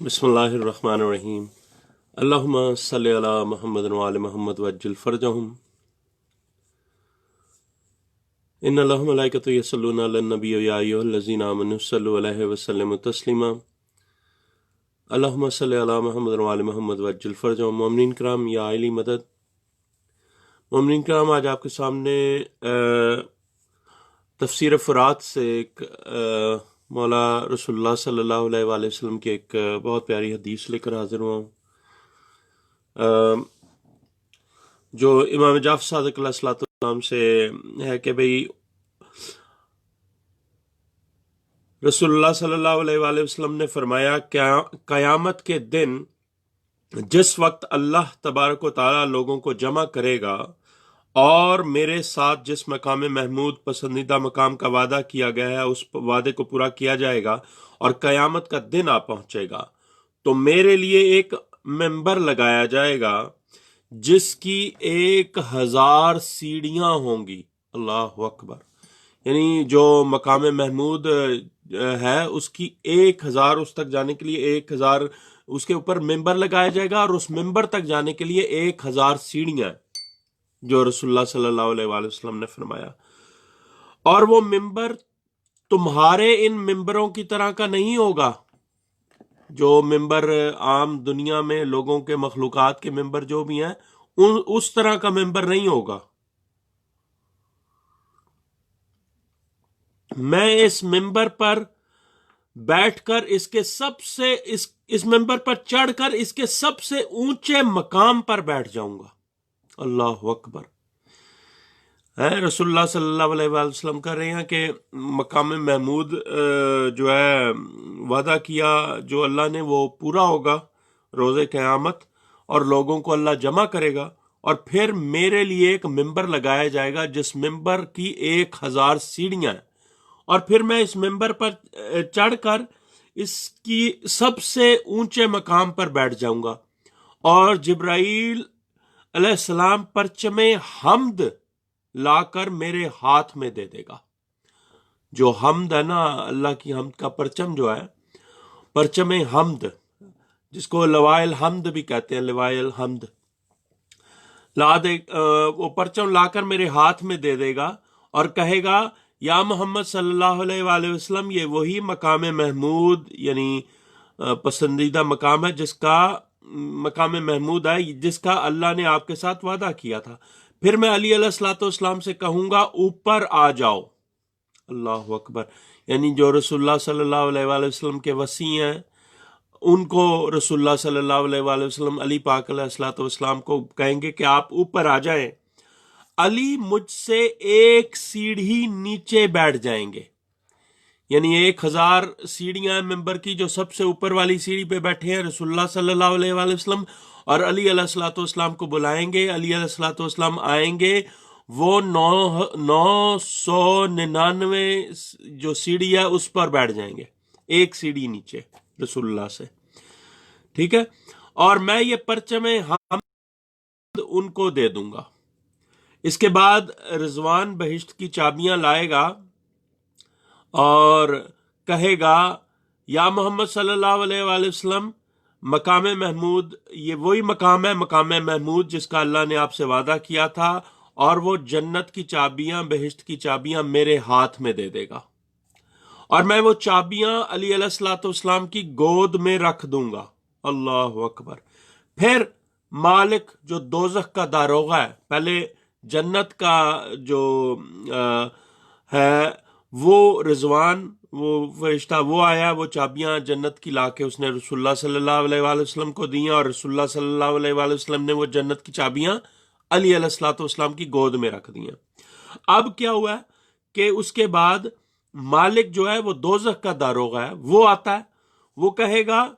بسم اللہ الرحمن الرحیم۔ اللہم صلی علی محمد وعلی محمد وعجل فرجہم۔ ان اللہ ملائکۃ یصلون علی النبی یا ایھا الذین آمنوا صلوا علیہ وسلموا تسلیما۔ اللہم صلی علی محمد وعلی محمد وعجل فرجہم۔ مومنین کرام، یا علی مدد۔ مومنین کرام، آج آپ کے سامنے تفسیر فرات سے ایک مولا رسول اللہ صلی اللہ علیہ وآلہ وسلم کی ایک بہت پیاری حدیث لے کر حاضر ہوا ہوں، جو امام جعفر صادق علیہ السلام سے ہے کہ بھئی رسول اللہ صلی اللہ علیہ وآلہ وسلم نے فرمایا کہ قیامت کے دن جس وقت اللہ تبارک و تعالیٰ لوگوں کو جمع کرے گا اور میرے ساتھ جس مقام محمود پسندیدہ مقام کا وعدہ کیا گیا ہے اس وعدے کو پورا کیا جائے گا اور قیامت کا دن آ پہنچے گا، تو میرے لیے ایک ممبر لگایا جائے گا جس کی 1000 سیڑھیاں ہوں گی۔ اللہ اکبر! یعنی جو مقام محمود ہے اس کی 1000، اس تک جانے کے لیے 1000 اس کے اوپر ممبر لگایا جائے گا، اور اس ممبر تک جانے کے لیے 1000 سیڑھیاں ہیں، جو رسول اللہ صلی اللہ علیہ وآلہ وسلم نے فرمایا۔ اور وہ ممبر تمہارے ان ممبروں کی طرح کا نہیں ہوگا، جو ممبر عام دنیا میں لوگوں کے مخلوقات کے ممبر جو بھی ہیں اس طرح کا ممبر نہیں ہوگا۔ میں اس ممبر پر بیٹھ کر اس ممبر پر چڑھ کر اس کے سب سے اونچے مقام پر بیٹھ جاؤں گا۔ اللہ اکبر! رسول اللہ صلی اللہ علیہ وآلہ وسلم کر رہے ہیں کہ مقام محمود جو ہے وعدہ کیا جو اللہ نے وہ پورا ہوگا روز قیامت، اور لوگوں کو اللہ جمع کرے گا، اور پھر میرے لیے ایک ممبر لگایا جائے گا جس ممبر کی 1000 سیڑھیاں ہیں، اور پھر میں اس ممبر پر چڑھ کر اس کی سب سے اونچے مقام پر بیٹھ جاؤں گا، اور جبرائیل علیہ السلام پرچم حمد لا کر میرے ہاتھ میں دے دے گا۔ جو حمد ہے نا، اللہ کی حمد کا پرچم جو ہے، پرچم حمد، جس کو لوائے الحمد بھی کہتے ہیں، لوائے الحمد، وہ پرچم لا کر میرے ہاتھ میں دے دے گا اور کہے گا، یا محمد صلی اللہ علیہ وآلہ وسلم، یہ وہی مقام محمود یعنی پسندیدہ مقام ہے، جس کا مقام محمود ہے جس کا اللہ نے آپ کے ساتھ وعدہ کیا تھا۔ پھر میں علی علیہ الصلوۃ والسلام سے کہوں گا، اوپر آ جاؤ۔ اللہ اکبر! یعنی جو رسول اللہ صلی اللہ علیہ وآلہ وسلم کے وصی ہیں، ان کو رسول اللہ صلی اللہ علیہ وآلہ وسلم علی پاک علیہ الصلوۃ والسلام کو کہیں گے کہ آپ اوپر آ جائیں۔ علی مجھ سے 1 سیڑھی نیچے بیٹھ جائیں گے، یعنی 1000 سیڑھیاں ممبر کی، جو سب سے اوپر والی سیڑھی پہ بیٹھے ہیں رسول اللہ صلی اللہ علیہ وآلہ وسلم، اور علی علیہ الصلوۃ والسلام کو بلائیں گے، علی علیہ الصلوۃ والسلام آئیں گے، وہ 999 جو سیڑھی ہے اس پر بیٹھ جائیں گے، 1 سیڑھی نیچے رسول اللہ سے، ٹھیک ہے؟ اور میں یہ پرچم حمد ان کو دے دوں گا۔ اس کے بعد رضوان بہشت کی چابیاں لائے گا اور کہے گا، یا محمد صلی اللہ علیہ وآلہ وسلم، مقام محمود یہ وہی مقام ہے، مقام محمود جس کا اللہ نے آپ سے وعدہ کیا تھا، اور وہ جنت کی چابیاں، بہشت کی چابیاں میرے ہاتھ میں دے دے گا، اور میں وہ چابیاں علی علیہ الصلوۃ والسلام کی گود میں رکھ دوں گا۔ اللہ اکبر! پھر مالک جو دوزخ کا داروغہ ہے، پہلے جنت کا جو ہے وہ رضوان، وہ فرشتہ وہ آیا، وہ چابیاں جنت کی لا کے اس نے رسول اللہ صلی اللہ علیہ وآلہ وسلم کو دیا، اور رسول اللہ صلی اللہ علیہ وآلہ وسلم نے وہ جنت کی چابیاں علی علیہ الصلوۃ والسلام کی گود میں رکھ دیا۔ اب کیا ہوا ہے کہ اس کے بعد مالک جو ہے وہ دوزخ کا داروغہ ہے، وہ آتا ہے، وہ کہے گا،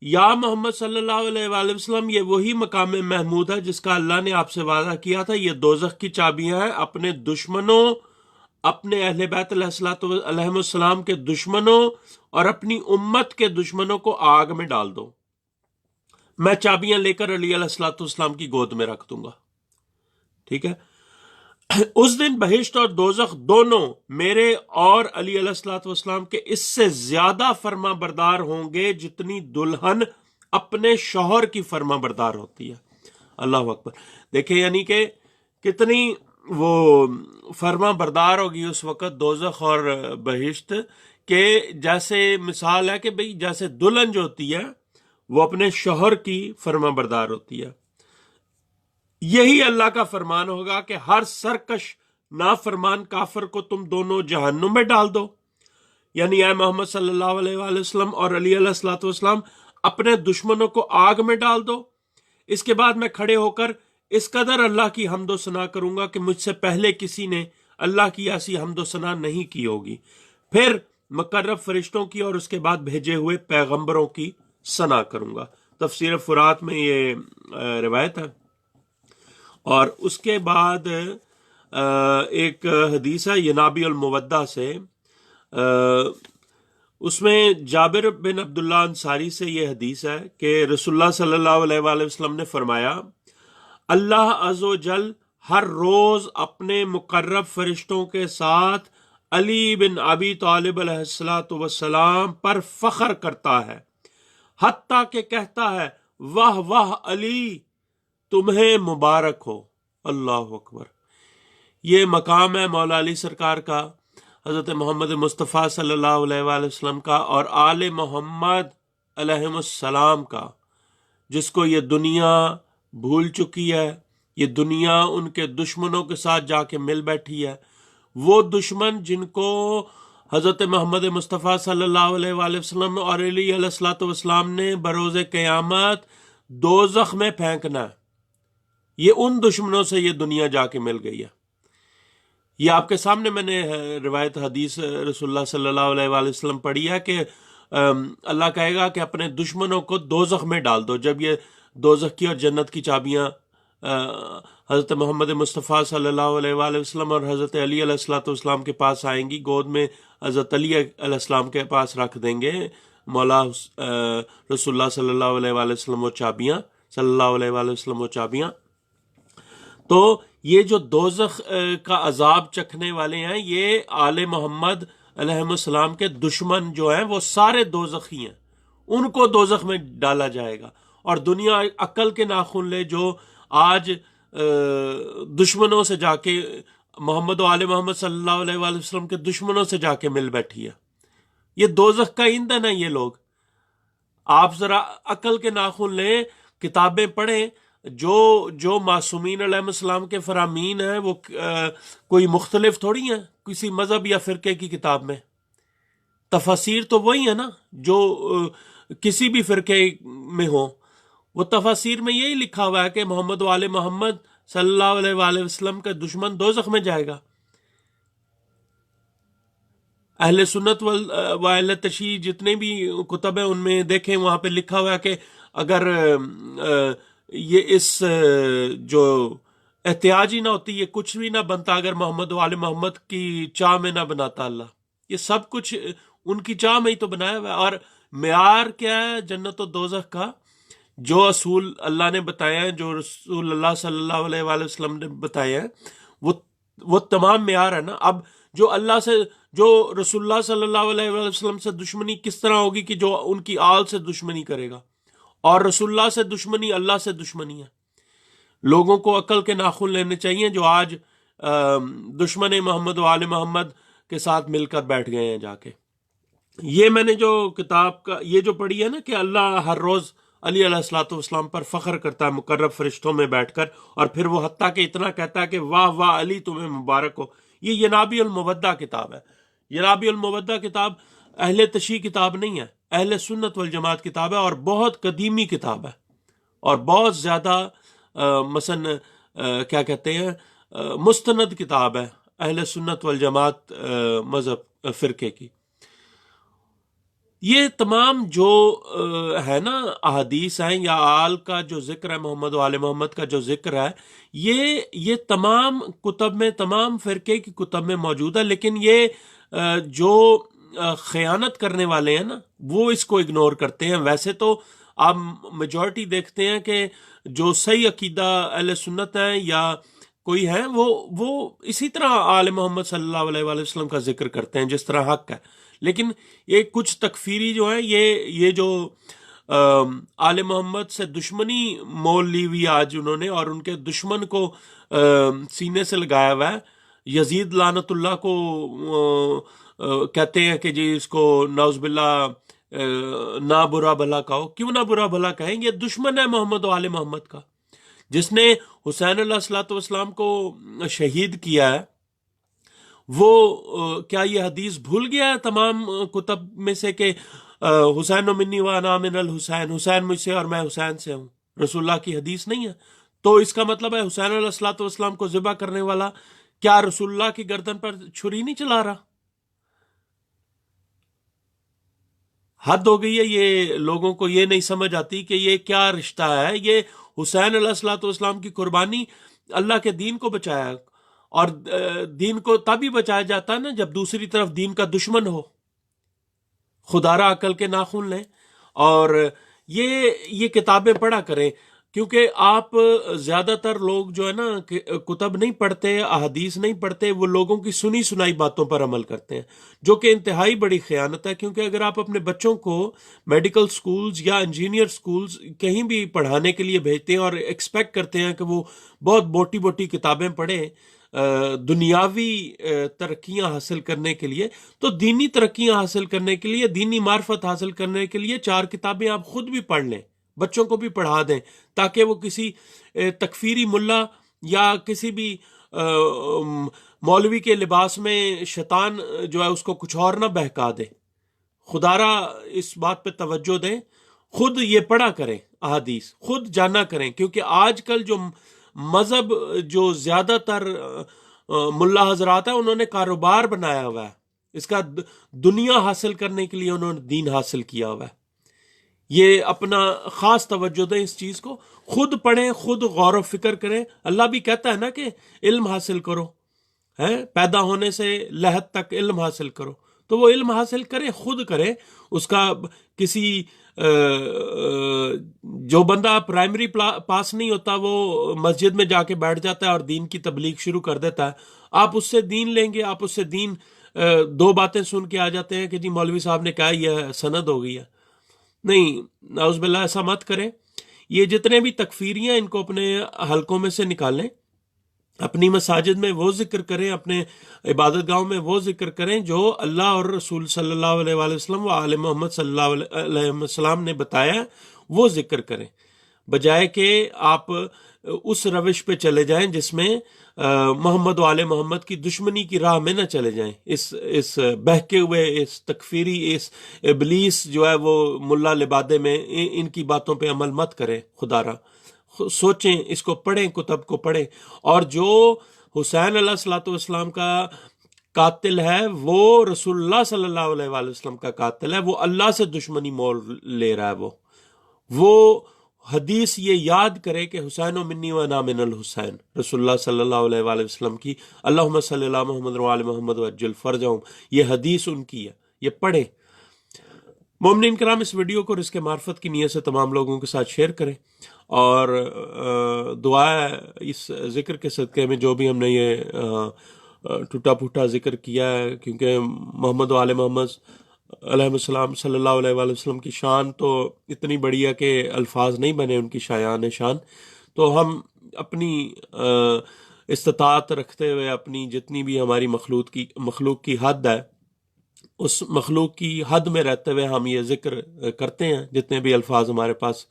یا محمد صلی اللہ علیہ وآلہ وسلم، یہ وہی مقام محمود ہے جس کا اللہ نے آپ سے وعدہ کیا تھا، یہ دوزخ کی چابیاں ہیں، اپنے دشمنوں، اپنے اہل بیت علیہ السلام کے دشمنوں اور اپنی امت کے دشمنوں کو آگ میں ڈال دو۔ میں چابیاں لے کر علی علیہ الصلوۃ والسلام کی گود میں رکھ دوں گا، ٹھیک ہے؟ اس دن بہشت اور دوزخ دونوں میرے اور علی علیہ الصلوۃ والسلام کے اس سے زیادہ فرما بردار ہوں گے جتنی دلہن اپنے شوہر کی فرما بردار ہوتی ہے. اللہ اکبر. دیکھیں یعنی کہ کتنی وہ فرما بردار ہوگی اس وقت دوزخ اور بہشت، کہ جیسے مثال ہے کہ بھئی جیسے دلہن جو ہوتی ہے وہ اپنے شوہر کی فرما بردار ہوتی ہے. یہی اللہ کا فرمان ہوگا کہ ہر سرکش نافرمان کافر کو تم دونوں جہنم میں ڈال دو. یعنی اے محمد صلی اللہ علیہ وآلہ وسلم اور علی علیہ الصلوۃ والسلام اپنے دشمنوں کو آگ میں ڈال دو. اس کے بعد میں کھڑے ہو کر اس قدر اللہ کی حمد و ثنا کروں گا کہ مجھ سے پہلے کسی نے اللہ کی ایسی حمد و ثنا نہیں کی ہوگی. پھر مقرب فرشتوں کی اور اس کے بعد بھیجے ہوئے پیغمبروں کی ثنا کروں گا. تفسیر فرات میں یہ روایت ہے. اور اس کے بعد ایک حدیث ہے ینابی المودہ سے، اس میں جابر بن عبداللہ انصاری سے یہ حدیث ہے کہ رسول اللہ صلی اللہ علیہ وآلہ وسلم نے فرمایا، اللہ عز و جل ہر روز اپنے مقرب فرشتوں کے ساتھ علی بن ابی طالب علیہ السلام پر فخر کرتا ہے، حتیٰ کہ کہتا ہے واہ واہ علی تمہیں مبارک ہو. اللہ اکبر. یہ مقام ہے مولا علی سرکار کا، حضرت محمد مصطفیٰ صلی اللہ علیہ وآلہ وسلم کا اور آل محمد علیہ السلام کا، جس کو یہ دنیا بھول چکی ہے. یہ دنیا ان کے دشمنوں کے ساتھ جا کے مل بیٹھی ہے. وہ دشمن جن کو حضرت محمد مصطفیٰ صلی اللہ علیہ وآلہ وسلم اور علی علیہ الصلوۃ والسلام نے بروز قیامت دوزخ میں پھینکنا ہے، یہ ان دشمنوں سے یہ دنیا جا کے مل گئی ہے. یہ آپ کے سامنے میں نے روایت حدیث رسول اللہ صلی اللہ علیہ وآلہ وسلم پڑھی ہے کہ اللہ کہے گا کہ اپنے دشمنوں کو دوزخ میں ڈال دو. جب یہ دوزخ کی اور جنت کی چابیاں حضرت محمد مصطفیٰ صلی اللہ علیہ وآلہ وسلم اور حضرت علی علیہ الصلوۃ والسلام کے پاس آئیں گی، گود میں حضرت علی علیہ السلام کے پاس رکھ دیں گے مولا رسول اللہ صلی اللہ علیہ وآلہ وسلم وہ چابیاں، صلی اللہ علیہ وآلہ وسلم وہ چابیاں. تو یہ جو دوزخ کا عذاب چکھنے والے ہیں، یہ آل محمد علیہ السلام کے دشمن جو ہیں وہ سارے دوزخی ہیں، ان کو دوزخ میں ڈالا جائے گا. اور دنیا عقل کے ناخن لے جو آج دشمنوں سے جا کے محمد و آل محمد صلی اللہ علیہ وآلہ وسلم کے دشمنوں سے جا کے مل بیٹھی ہے. یہ دوزخ کا ایندھن ہے. یہ لوگ، آپ ذرا عقل کے ناخن لیں، کتابیں پڑھیں. جو معصومین علیہ السلام کے فرامین ہیں وہ کوئی مختلف تھوڑی ہیں کسی مذہب یا فرقے کی کتاب میں. تفاسیر تو وہی ہے نا جو کسی بھی فرقے میں ہو. وہ تفاسیر میں یہی لکھا ہوا ہے کہ محمد و آل محمد صلی اللہ علیہ وآلہ وسلم کا دشمن دوزخ میں جائے گا. اہل سنت و اہل تشیع جتنے بھی کتب ہیں ان میں دیکھیں وہاں پہ لکھا ہوا ہے کہ اگر یہ اس جو احتیاج ہی نہ ہوتی، یہ کچھ بھی نہ بنتا اگر محمد و آل محمد کی چاہ میں نہ بناتا اللہ. یہ سب کچھ ان کی چاہ میں ہی تو بنایا ہوا ہے. اور معیار کیا ہے جنت و دوزخ کا؟ جو اصول اللہ نے بتایا ہے، جو رسول اللہ صلی اللہ علیہ وآلہ وسلم نے بتایا ہے، وہ تمام معیار ہے نا. اب جو اللہ سے، جو رسول اللہ صلی اللہ علیہ وآلہ وسلم سے دشمنی کس طرح ہوگی کہ جو ان کی آل سے دشمنی کرے گا، اور رسول اللہ سے دشمنی اللہ سے دشمنی ہے. لوگوں کو عقل کے ناخن لینے چاہیے جو آج دشمن محمد و آل محمد کے ساتھ مل کر بیٹھ گئے ہیں جا کے. یہ میں نے جو کتاب کا یہ جو پڑھی ہے نا کہ اللہ ہر روز علی علیہ الصلوۃ والسلام پر فخر کرتا ہے مقرب فرشتوں میں بیٹھ کر، اور پھر وہ حتیٰ کہ اتنا کہتا ہے کہ واہ واہ علی تمہیں مبارک ہو. یہ ینابی المودہ کتاب ہے. ینابی المودہ کتاب اہل تشیع کتاب نہیں ہے، اہل سنت والجماعت کتاب ہے، اور بہت قدیمی کتاب ہے، اور بہت زیادہ مثلا کیا کہتے ہیں مستند کتاب ہے اہل سنت والجماعت مذہب فرقے کی. یہ تمام جو ہے نا احادیث ہیں یا آل کا جو ذکر ہے، محمد و آل محمد کا جو ذکر ہے، یہ تمام کتب میں، تمام فرقے کی کتب میں موجود ہے. لیکن یہ جو خیانت کرنے والے ہیں نا وہ اس کو اگنور کرتے ہیں. ویسے تو آپ میجورٹی دیکھتے ہیں کہ جو صحیح عقیدہ اہل سنت ہیں یا کوئی ہیں وہ اسی طرح آل محمد صلی اللہ علیہ وآلہ وسلم کا ذکر کرتے ہیں جس طرح حق ہے، لیکن یہ کچھ تکفیری جو ہیں یہ جو آل محمد سے دشمنی مول لی ہوئی آج انہوں نے، اور ان کے دشمن کو سینے سے لگایا ہوا ہے. یزید لعنت اللہ کو کہتے ہیں کہ جی اس کو نعوذ باللہ نہ برا بھلا کہو. کیوں نہ برا بھلا کہیں؟ یہ دشمن ہے محمد و آل محمد کا. جس نے حسین علیہ الصلوۃ والسلام کو شہید کیا ہے وہ کیا یہ حدیث بھول گیا ہے تمام کتب میں سے کہ حسین منی وانا من الحسین، حسین مجھ سے اور میں حسین سے ہوں؟ رسول اللہ کی حدیث نہیں ہے. تو اس کا مطلب ہے حسین علیہ الصلوۃ والسلام کو ذبح کرنے والا کیا رسول اللہ کی گردن پر چھری نہیں چلا رہا؟ حد ہو گئی ہے. یہ لوگوں کو یہ نہیں سمجھ آتی کہ یہ کیا رشتہ ہے. یہ حسین علیہ الصلوۃ والسلام کی قربانی اللہ کے دین کو بچایا، اور دین کو تب ہی بچایا جاتا ہے نا جب دوسری طرف دین کا دشمن ہو. خدا را عقل کے ناخن لیں اور یہ کتابیں پڑھا کریں، کیونکہ آپ زیادہ تر لوگ جو ہے نا کتب نہیں پڑھتے، احادیث نہیں پڑھتے، وہ لوگوں کی سنی سنائی باتوں پر عمل کرتے ہیں، جو کہ انتہائی بڑی خیانت ہے. کیونکہ اگر آپ اپنے بچوں کو میڈیکل سکولز یا انجینئر سکولز کہیں بھی پڑھانے کے لیے بھیجتے ہیں اور ایکسپیکٹ کرتے ہیں کہ وہ بہت موٹی موٹی کتابیں پڑھیں دنیاوی ترقیاں حاصل کرنے کے لیے، تو دینی ترقیاں حاصل کرنے کے لیے، دینی معرفت حاصل کرنے کے لیے 4 کتابیں آپ خود بھی پڑھ لیں، بچوں کو بھی پڑھا دیں، تاکہ وہ کسی تکفیری ملا یا کسی بھی مولوی کے لباس میں شیطان جو ہے اس کو کچھ اور نہ بہکا دے. خدا را اس بات پہ توجہ دیں، خود یہ پڑھا کریں، احادیث خود جانا کریں. کیونکہ آج کل جو مذہب جو زیادہ تر ملا حضرات ہیں انہوں نے کاروبار بنایا ہوا ہے، اس کا دنیا حاصل کرنے کے لیے انہوں نے دین حاصل کیا ہوا ہے. یہ اپنا خاص توجہ دیں اس چیز کو، خود پڑھیں، خود غور و فکر کریں. اللہ بھی کہتا ہے نا کہ علم حاصل کرو، پیدا ہونے سے لحد تک علم حاصل کرو. تو وہ علم حاصل کریں، خود کریں. اس کا کسی جو بندہ پرائمری پاس نہیں ہوتا وہ مسجد میں جا کے بیٹھ جاتا ہے اور دین کی تبلیغ شروع کر دیتا ہے، آپ اس سے دین لیں گے، آپ اس سے دین 2 باتیں سن کے آ جاتے ہیں کہ جی مولوی صاحب نے کہا یہ سند ہو گئی ہے. نہیں، نعوذ باللہ ایسا مت کریں. یہ جتنے بھی تکفیریاں ان کو اپنے حلقوں میں سے نکالیں، اپنی مساجد میں وہ ذکر کریں، اپنے عبادت گاہوں میں وہ ذکر کریں جو اللہ اور رسول صلی اللہ علیہ وآلہ وسلم و آل محمد صلی اللہ علیہ وسلم نے بتایا، وہ ذکر کریں، بجائے کہ آپ اس روش پہ چلے جائیں جس میں محمد و آل محمد کی دشمنی کی راہ میں نہ چلے جائیں. اس بہکے ہوئے اس تکفیری اس ابلیس جو ہے وہ ملا لبادے میں ان کی باتوں پہ عمل مت کریں. خدا را سوچیں، اس کو پڑھیں، کتب کو پڑھیں. اور جو حسین علیہ الصلوۃ والسلام کا قاتل ہے وہ رسول اللہ صلی اللہ علیہ وآلہ وسلم کا قاتل ہے، وہ اللہ سے دشمنی مول لے رہا ہے. وہ حدیث یہ یاد کرے کہ حسین و منی و انا من الحسین، رسول اللہ صلی اللہ علیہ وآلہ وسلم کی اللہم صلی اللہ محمد و آل محمد وعجل فرجہم، یہ حدیث ان کی ہے، یہ پڑھیں. مومنین کرام، اس ویڈیو کو رزق معرفت کی نیت سے تمام لوگوں کے ساتھ شیئر کریں، اور دعا ہے اس ذکر کے صدقے میں جو بھی ہم نے یہ ٹوٹا پھوٹا ذکر کیا ہے، کیونکہ محمد و آل محمد علیہ السلام صلی اللہ علیہ وآلہ وسلم کی شان تو اتنی بڑی ہے کہ الفاظ نہیں بنے ان کی شایان شان. تو ہم اپنی استطاعت رکھتے ہوئے، اپنی جتنی بھی ہماری مخلوق کی حد ہے، اس مخلوق کی حد میں رہتے ہوئے ہم یہ ذکر کرتے ہیں جتنے بھی الفاظ ہمارے پاس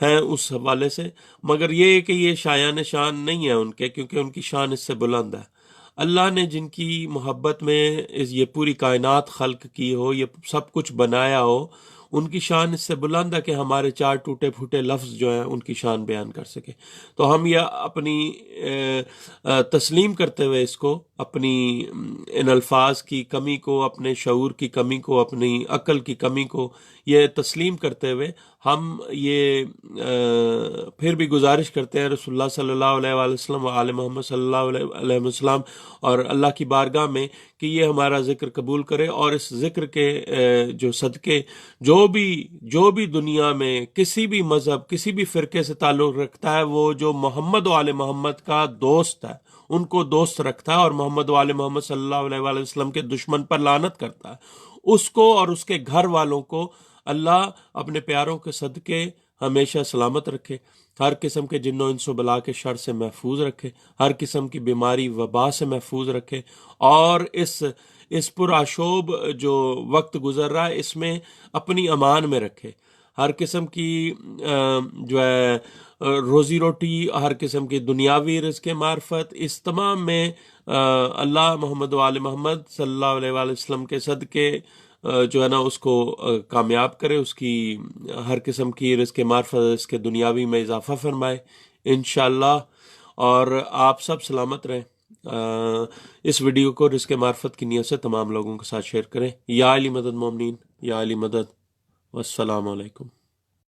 ہیں اس حوالے سے. مگر یہ کہ یہ شایان شان نہیں ہے ان کے، کیونکہ ان کی شان اس سے بلند ہے. اللہ نے جن کی محبت میں یہ پوری کائنات خلق کی ہو، یہ سب کچھ بنایا ہو، ان کی شان اس سے بلند ہے کہ ہمارے 4 ٹوٹے پھوٹے لفظ جو ہیں ان کی شان بیان کر سکے. تو ہم یہ اپنی تسلیم کرتے ہوئے اس کو، اپنی ان الفاظ کی کمی کو، اپنے شعور کی کمی کو، اپنی عقل کی کمی کو یہ تسلیم کرتے ہوئے ہم یہ پھر بھی گزارش کرتے ہیں رسول اللہ صلی اللہ علیہ وآلہ وسلم و آل محمد صلی اللہ علیہ وسلم اور اللہ کی بارگاہ میں کہ یہ ہمارا ذکر قبول کرے، اور اس ذکر کے جو صدقے جو جو بھی دنیا میں کسی بھی مذہب کسی بھی فرقے سے تعلق رکھتا ہے، وہ جو محمد و آل محمد کا دوست ہے ان کو دوست رکھتا ہے، اور محمد و آل محمد صلی اللہ علیہ وآلہ وسلم کے دشمن پر لعنت کرتا ہے، اس کو اور اس کے گھر والوں کو اللہ اپنے پیاروں کے صدقے ہمیشہ سلامت رکھے، ہر قسم کے جن و انس و بلا کے شر سے محفوظ رکھے، ہر قسم کی بیماری وبا سے محفوظ رکھے، اور اس پرآشوب جو وقت گزر رہا ہے اس میں اپنی امان میں رکھے، ہر قسم کی جو ہے روزی روٹی، ہر قسم کی دنیاوی رزق معرفت، اس تمام میں اللہ محمد و آل محمد صلی اللہ علیہ وآلہ وسلم کے صدقے جو ہے نا اس کو کامیاب کرے، اس کی ہر قسم کی رزق معرفت، اس کے دنیاوی میں اضافہ فرمائے انشاءاللہ، اور آپ سب سلامت رہیں۔ اس ویڈیو کو رزق معرفت کی نیت سے تمام لوگوں کے ساتھ شیئر کریں۔ یا علی مدد مومنین، یا علی مدد، والسلام علیکم۔